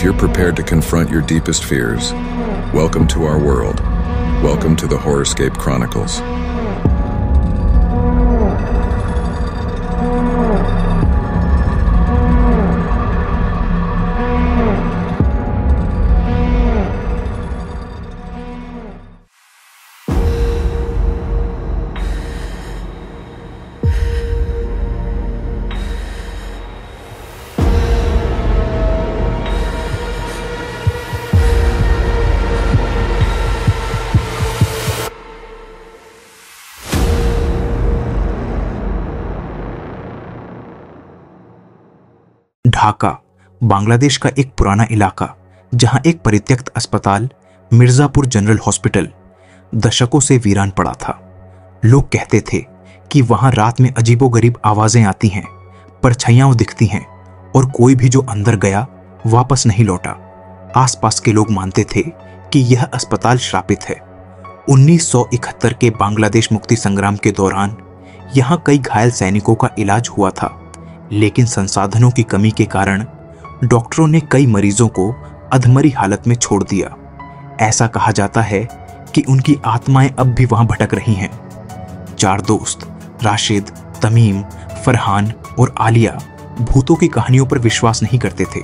If you're prepared to confront your deepest fears, welcome to our world. Welcome to the Horrorscape Chronicles. Dhaka Bangladesh का एक पुराना इलाका, जहां एक परित्यक्त अस्पताल मिर्जापुर जनरल हॉस्पिटल दशकों से वीरान पड़ा था। लोग कहते थे कि वहां रात में अजीबोगरीब आवाजें आती हैं, परछाइयां दिखती हैं और कोई भी जो अंदर गया वापस नहीं लौटा। आसपास के लोग मानते थे कि यह अस्पताल श्रापित है। 1971 के बांग्लादेश मुक्ति संग्राम के दौरान यहां कई घायल सैनिकों का इलाज हुआ था, लेकिन संसाधनों की कमी के कारण डॉक्टरों ने कई मरीजों को अधमरी हालत में छोड़ दिया। ऐसा कहा जाता है कि उनकी आत्माएं अब भी वहां भटक रही हैं। 4 दोस्त राशिद, तमीम, फरहान और आलिया भूतों की कहानियों पर विश्वास नहीं करते थे।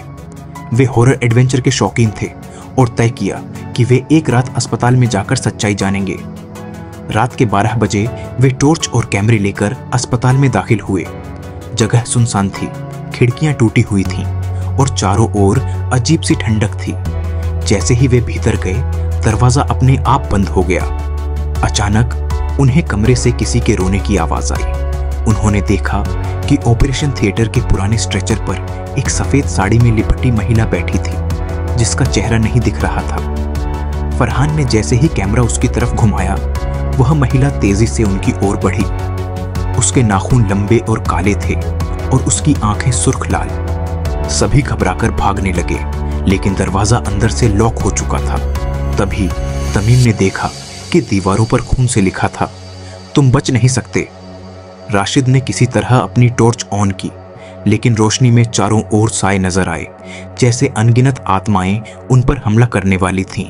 वे हॉरर एडवेंचर के शौकीन थे और तय किया कि वे एक रात अस्पताल में जाकर सच्चाई जानेंगे। रात के 12 बजे वे टॉर्च और कैमरे लेकर अस्पताल में दाखिल हुए। जगह सुनसान थी, खिड़कियां टूटी हुई थीं और चारों ओर अजीब सी ठंडक थी। जैसे ही वे भीतर गए, दरवाजा अपने आप बंद हो गया। अचानक उन्हें कमरे से किसी के रोने की आवाज आई। उन्होंने देखा कि ऑपरेशन थिएटर के पुराने स्ट्रेचर पर एक सफेद साड़ी में लिपटी महिला बैठी थी, जिसका चेहरा नहीं दिख रहा था। फरहान ने जैसे ही कैमरा उसकी तरफ घुमाया, वह महिला तेजी से उनकी ओर बढ़ी। उसके नाखून लंबे और काले थे और उसकी आंखें सुर्ख लाल। सभी घबराकर भागने लगे, लेकिन दरवाजा अंदर से लॉक हो चुका था। तभी तमीम ने देखा कि दीवारों पर खून से लिखा था, तुम बच नहीं सकते। राशिद ने किसी तरह अपनी टॉर्च ऑन की, लेकिन रोशनी में चारों ओर साए नजर आए, जैसे अनगिनत आत्माएं उन पर हमला करने वाली थीं।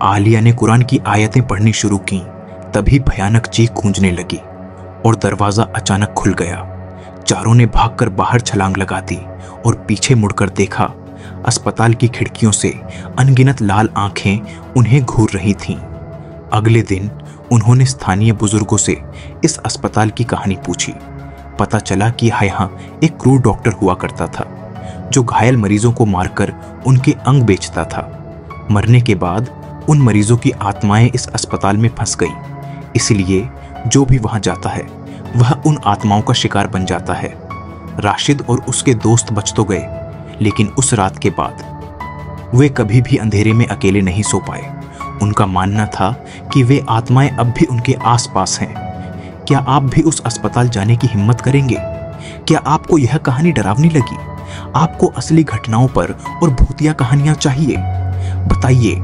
आलिया ने कुरान की आयतें पढ़नी शुरू की। तभी भयानक चीख गूंजने लगी और दरवाजा अचानक खुल गया। चारों ने भागकर बाहर छलांग लगा दी और पीछे मुड़कर देखा। अस्पताल की खिड़कियों से अनगिनत लाल आंखें उन्हें घूर रही थीं। अगले दिन उन्होंने स्थानीय बुजुर्गों से इस अस्पताल की कहानी पूछी। पता चला कि यहाँ एक क्रूर डॉक्टर हुआ करता था, जो घायल मरीजों को मारकर उनके अंग बेचता था। मरने के बाद उन मरीजों की आत्माएं इस अस्पताल में फंस गईं, इसलिए जो भी वहां जाता है वह उन आत्माओं का शिकार बन जाता है। राशिद और उसके दोस्त बच तो गए, लेकिन उस रात के बाद वे कभी भी अंधेरे में अकेले नहीं सो पाए। उनका मानना था कि वे आत्माएं अब भी उनके आसपास हैं। क्या आप भी उस अस्पताल जाने की हिम्मत करेंगे? क्या आपको यह कहानी डरावनी लगी? आपको असली घटनाओं पर और भूतिया कहानियां चाहिए? बताइए